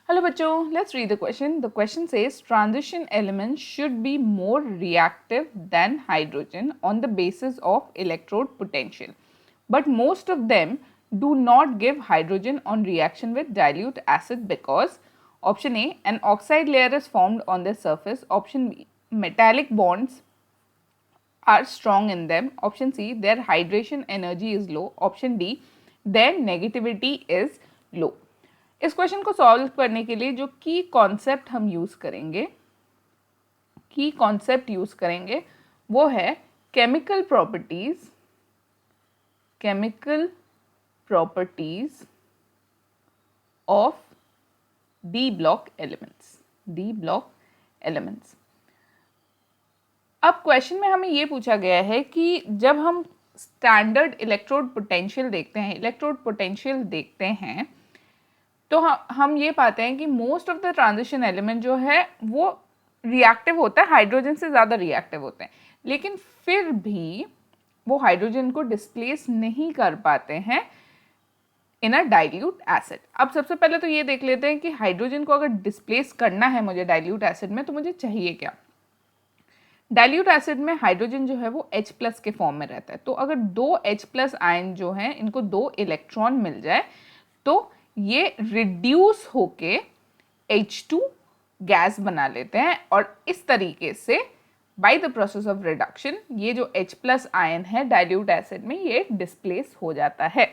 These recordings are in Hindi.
Hello bachcho, let's read the question. The question says transition elements should be more reactive than hydrogen on the basis of electrode potential. But most of them do not give hydrogen on reaction with dilute acid because option A, an oxide layer is formed on their surface. Option B, metallic bonds are strong in them. Option C, their hydration energy is low. Option D, their negativity is low. इस क्वेश्चन को सॉल्व करने के लिए जो की कॉन्सेप्ट हम यूज करेंगे वो है chemical properties of D block elements. अब क्वेश्चन में हमें ये पूछा गया है कि जब हम स्टैंडर्ड इलेक्ट्रोड पोटेंशियल देखते हैं तो हम ये पाते हैं कि most of the transition element जो है वो रिएक्टिव होता है, हाइड्रोजन से ज़्यादा रिएक्टिव होते हैं, लेकिन फिर भी वो हाइड्रोजन को डिस्प्लेस नहीं कर पाते हैं इन अ डाइल्यूट एसिड। अब सबसे पहले तो ये देख लेते हैं कि हाइड्रोजन को अगर डिस्प्लेस करना है मुझे डाइल्यूट एसिड में तो मुझे चाहिए क्या। डाइल्यूट एसिड में हाइड्रोजन जो है वो H+ के फॉर्म में रहता है, तो अगर दो H+ आयन जो हैं इनको दो इलेक्ट्रॉन मिल जाए तो ये रिड्यूस होके H2 गैस बना लेते हैं और इस तरीके से by the process of reduction ये जो H+ आयन है डाइल्यूट एसिड में ये डिस्प्लेस हो जाता है।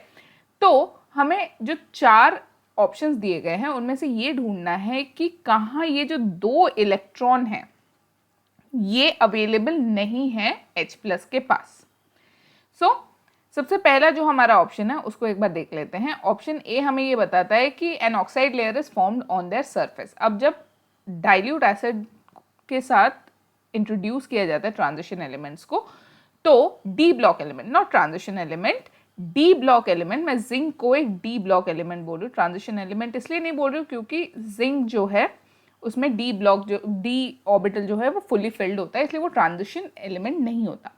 तो हमें जो 4 ऑप्शंस दिए गए हैं उनमें से ये ढूंढना है कि कहाँ ये जो दो इलेक्ट्रॉन हैं ये अवेलेबल नहीं है H+ के पास। सबसे पहला जो हमारा ऑप्शन है उसको एक बार देख लेते हैं। ऑप्शन ए हमें ये बताता है कि an oxide layer is formed on their surface. अब जब डाइल्यूट एसिड के साथ इंट्रोड्यूस किया जाता है ट्रांजिशन एलिमेंट्स को तो D block element, not transition element, D block element, मैं जिंक को एक डी ब्लॉक एलिमेंट बोल रही हूँ, ट्रांजिशन एलिमेंट इसलिए नहीं बोल रही हूँ क्योंकि जिंक जो है उसमें डी ब्लॉक जो डी ऑर्बिटल जो है वो फुली फिल्ड होता है, इसलिए वो ट्रांजिशन एलिमेंट नहीं होता।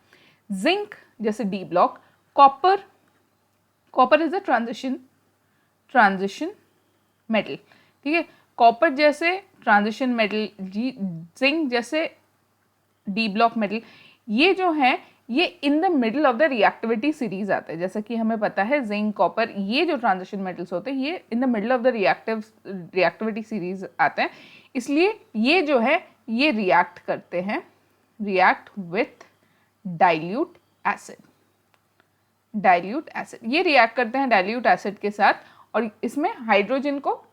जिंक जैसे D block, copper is a transition metal, ठीक है। कॉपर जैसे ट्रांजिशन मेटल, जिंक जैसे डी ब्लॉक मेटल, ये जो है ये in the middle of the reactivity series आते हैं। जैसा कि हमें पता है जिंक, कॉपर, ये जो ट्रांजिशन मेटल्स होते हैं ये in the middle of the reactivity series आते हैं, इसलिए ये जो है ये रिएक्ट करते हैं, रिएक्ट विथ डाइल्यूट एसिड, ये रिएक्ट करते हैं डाइल्यूट एसिड के साथ और इसमें हाइड्रोजन को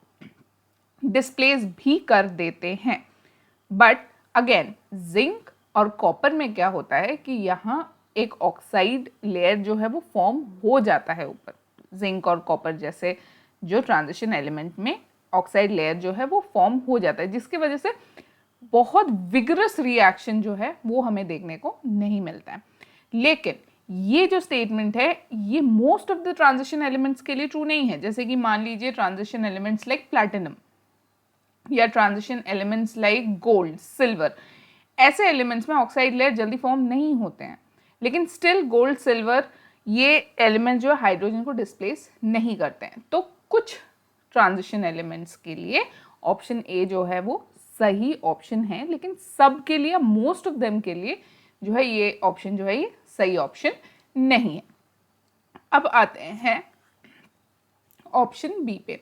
डिस्प्लेस भी कर देते हैं। बट अगेन जिंक और कॉपर में क्या होता है कि यहाँ एक ऑक्साइड लेयर जो है वो फॉर्म हो जाता है ऊपर, जिंक और कॉपर जैसे जो ट्रांजिशन एलिमेंट में ऑक्साइड लेयर जो है वो फॉर्म हो जाता है, जिसकी वजह से बहुत विगरस रिएक्शन जो है वो हमें देखने को नहीं मिलता है। लेकिन ये जो स्टेटमेंट है ये most of the transition elements के लिए ट्रू नहीं है। जैसे कि मान लीजिए ट्रांजिशन एलिमेंट्स लाइक प्लैटिनम या transition elements like gold, silver, ऐसे एलिमेंट्स में ऑक्साइड लेयर जल्दी फॉर्म नहीं होते हैं, लेकिन स्टिल गोल्ड, सिल्वर ये एलिमेंट जो है हाइड्रोजन को डिस्प्लेस नहीं करते हैं। तो कुछ ट्रांजिशन एलिमेंट्स के लिए ऑप्शन ए जो है वो सही ऑप्शन है, लेकिन सब के लिए, मोस्ट ऑफ देम के लिए जो है ये ऑप्शन जो है ये सही ऑप्शन नहीं है। अब आते हैं ऑप्शन बी पे।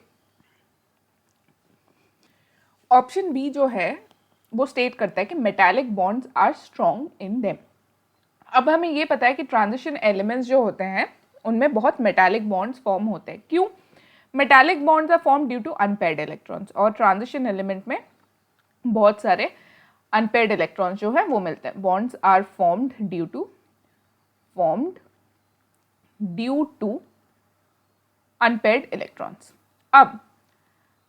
ऑप्शन बी जो है वो स्टेट करता है कि metallic bonds are strong in them. अब हमें ये पता है कि ट्रांजिशन एलिमेंट्स जो होते हैं उनमें बहुत मेटालिक बॉन्ड्स फॉर्म होते हैं। क्यों? Metallic bonds are form due to unpaired electrons, और ट्रांजिशन एलिमेंट में बहुत सारे अनपेयर्ड इलेक्ट्रॉन्स जो है वो मिलते हैं। Bonds are formed due to unpaired electrons. अब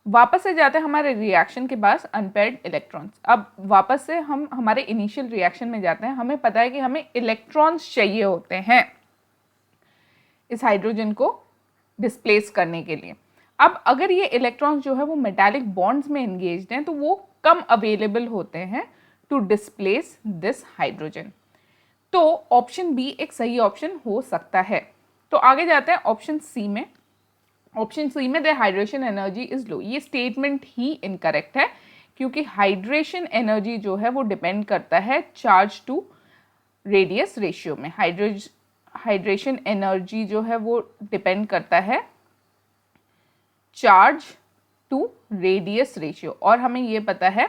वापस से जाते हैं हमारे रिएक्शन के पास अनपेयर्ड इलेक्ट्रॉन्स। अब वापस से हम हमारे इनिशियल रिएक्शन में जाते हैं। हमें पता है कि हमें इलेक्ट्रॉन्स चाहिए होते हैं इस हाइड्रोजन को डिस्प्लेस करने के लिए। अब अगर ये इलेक्ट्रॉन्स जो है वो मेटालिक बॉन्ड्स में एंगेज्ड हैं तो वो कम अवेलेबल होते हैं टू डिस्प्लेस दिस हाइड्रोजन। तो ऑप्शन बी एक सही ऑप्शन हो सकता है। तो आगे जाते हैं ऑप्शन सी में। ऑप्शन सी में the hydration energy is low, ये स्टेटमेंट ही इनकरेक्ट है, क्योंकि हाइड्रेशन एनर्जी जो है वो डिपेंड करता है चार्ज टू रेडियस रेशियो में। हाइड्रेशन एनर्जी जो है वो डिपेंड करता है चार्ज टू रेडियस रेशियो, और हमें ये पता है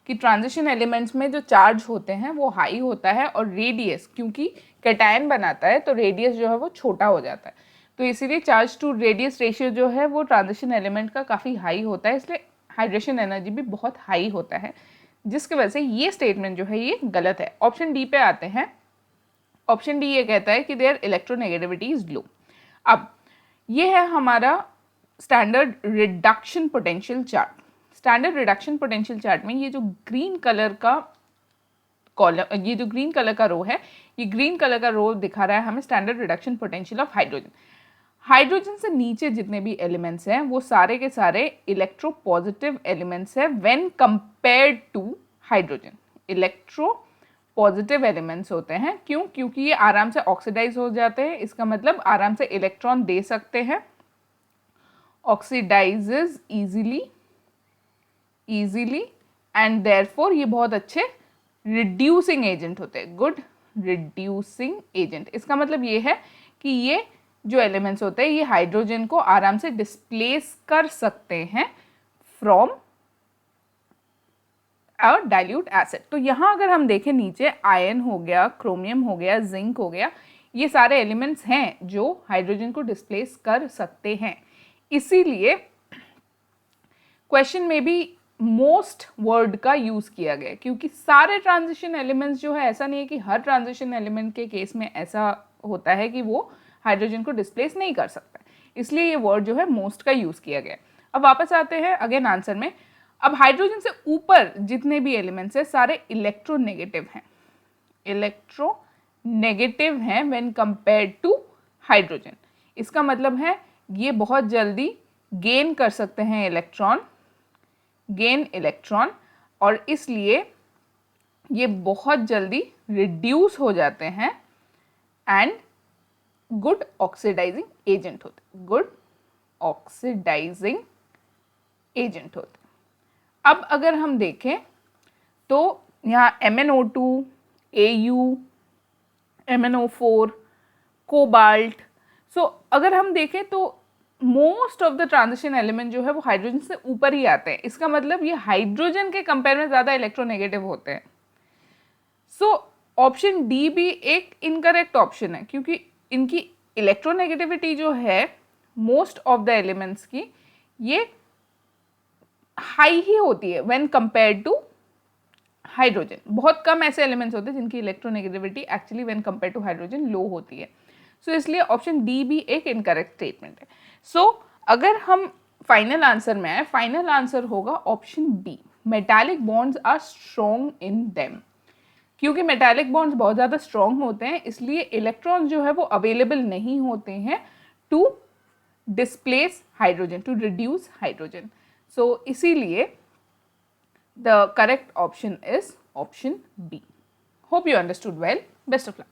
कि ट्रांजिशन एलिमेंट्स में जो चार्ज होते हैं वो हाई होता है, और रेडियस क्योंकि कैटायन बनाता है तो रेडियस जो है वो छोटा हो जाता है, तो इसीलिए चार्ज टू रेडियस रेशियो जो है वो ट्रांजिशन एलिमेंट का काफ़ी हाई होता है, इसलिए हाइड्रेशन एनर्जी भी बहुत हाई होता है, जिसकी वजह से ये स्टेटमेंट जो है ये गलत है। ऑप्शन डी पे आते हैं। ऑप्शन डी ये कहता है कि देयर इलेक्ट्रोनेगेटिविटी इज लो। अब ये है हमारा standard reduction potential chart. Standard reduction potential chart में ये जो ग्रीन कलर का कॉलम, ये जो ग्रीन कलर का रो है, ये ग्रीन कलर का रो दिखा रहा है हमें standard reduction potential of hydrogen. Hydrogen से नीचे जितने भी एलिमेंट्स हैं वो सारे के सारे इलेक्ट्रो पॉजिटिव एलिमेंट्स हैं when compared to hydrogen. Electropositive elements होते हैं, क्यों? क्योंकि ये आराम से ऑक्सीडाइज हो जाते हैं, इसका मतलब आराम से इलेक्ट्रॉन दे सकते हैं, ऑक्सीडाइजेज इजीली एंड देयरफॉर ये बहुत अच्छे रिड्यूसिंग एजेंट होते हैं, गुड रिड्यूसिंग एजेंट। इसका मतलब ये है कि ये जो एलिमेंट्स होते हैं ये हाइड्रोजन को आराम से डिस्प्लेस कर सकते हैं फ्रॉम और डाइल्यूट एसिड। तो यहाँ अगर हम देखें नीचे आयन हो गया, क्रोमियम हो गया, जिंक हो गया, ये सारे एलिमेंट्स हैं जो हाइड्रोजन को डिस्प्लेस कर सकते हैं। इसीलिए क्वेश्चन में भी मोस्ट वर्ड का यूज किया गया, क्योंकि सारे ट्रांजिशन एलिमेंट्स जो है, ऐसा नहीं है कि हर ट्रांजिशन एलिमेंट के केस में ऐसा होता है कि वो हाइड्रोजन को डिस्प्लेस नहीं कर सकता, इसलिए ये वर्ड जो है मोस्ट का यूज किया गया। अब वापस आते हैं अगेन आंसर में। अब हाइड्रोजन से ऊपर जितने भी एलिमेंट्स हैं सारे इलेक्ट्रोनेगेटिव हैं, इलेक्ट्रोनेगेटिव हैं व्हेन कंपेयर्ड टू हाइड्रोजन। इसका मतलब है ये बहुत जल्दी गेन कर सकते हैं इलेक्ट्रॉन, और इसलिए ये बहुत जल्दी रिड्यूस हो जाते हैं एंड गुड ऑक्सीडाइजिंग एजेंट होते, गुड ऑक्सीडाइजिंग एजेंट होते। अब अगर हम देखें तो यहाँ MnO2, Au, MnO4, कोबाल्ट, सो अगर हम देखें तो most of the transition element जो है वो हाइड्रोजन से ऊपर ही आते हैं। इसका मतलब ये हाइड्रोजन के कंपेयर में ज़्यादा इलेक्ट्रोनेगेटिव होते हैं। सो ऑप्शन डी भी एक इनकरेक्ट ऑप्शन है, क्योंकि इनकी इलेक्ट्रोनेगेटिविटी जो है मोस्ट ऑफ द एलिमेंट्स की ये हाई ही होती है व्हेन कंपेयर्ड टू हाइड्रोजन। बहुत कम ऐसे एलिमेंट्स होते हैं जिनकी electronegativity actually when compared to hydrogen low होती है। सो इसलिए ऑप्शन डी भी एक इनकरेक्ट स्टेटमेंट है। सो अगर हम फाइनल आंसर में आए, फाइनल आंसर होगा option B, metallic bonds are strong in them. क्योंकि मेटालिक बॉन्ड्स बहुत ज़्यादा स्ट्रॉन्ग होते हैं, इसलिए इलेक्ट्रॉन्स जो है वो अवेलेबल नहीं होते हैं to displace hydrogen, to reduce hydrogen. So इसीलिए the correct option is option B. Hope you understood well. Best of luck.